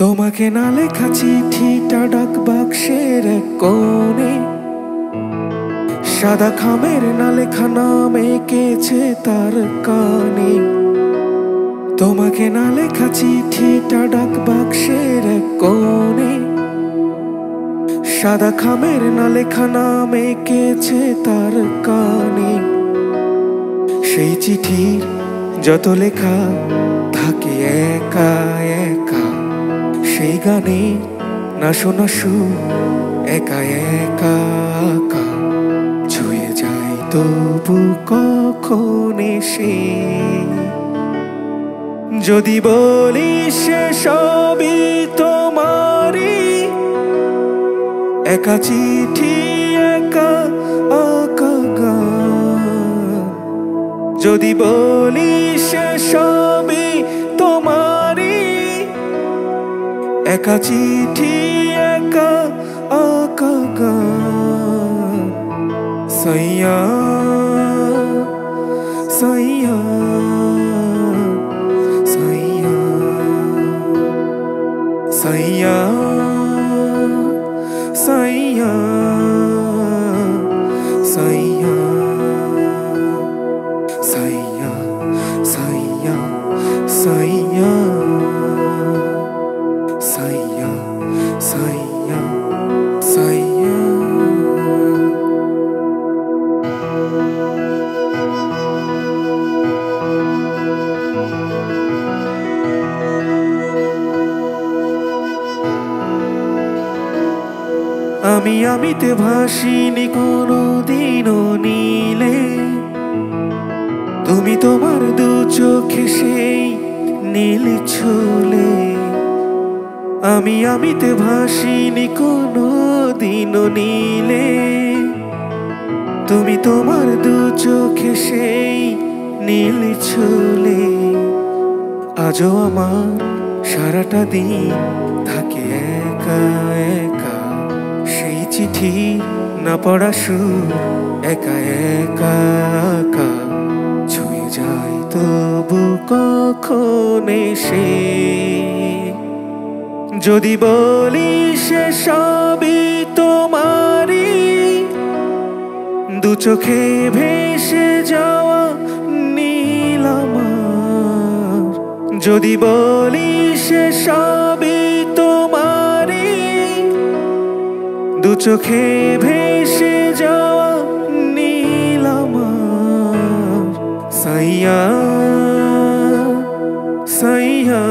তোমাকে না লেখা চিঠিটা ডাক বাক্সের এক কোণে, সাদা খামের না লেখা নাম এঁকেছে তার কানে। তোমাকে না লেখা চিঠিটা ডাক বাক্সের এক কোণে, সাদা খামের না লেখা নাম এঁকেছে তার কানে। সেই চিঠির যত লেখা থাকে একা একা, সেই গানে না শোনা সুর একা একা একা ছুঁয়ে যায় তবু কখন এসে। যদি বলি সে সবই তোমারই, একা চিঠি একা আঁকা গান। যদি বলি সে সবই তোমারই, একা চিঠি একা আঁকা গান। সাইয়া সাইয়া সাইয়া সাইয়া সাইয়া সাইয়া সাইয়া সাইয়া সাইয়া সাইয়া সাইয়া সাইয়া। আমিতে ভাসিনি কোনো দিনও নীলে, তুমি তোমার দু চোখে সেই নীল ছুলে। আমিতে ভাসিনি কোনো দিনও নীলে, তুমি তোমার দু চোখে সেই নীল ছুলে। আজও আমার সারাটা দিন থাকে একা একা, সেই চিঠি না পড়া সুর একা একা একা ছুঁয়ে যায় তবু কখন এসে। যদি বলি সে সবই তোমারই, দু চোখে ভেসে যাওয়া নীল আমার। যদি বলি সে সবই তোমারই, দু চোখে ভেসে যাওয়া নীল আমার। সাইয়া সাইয়া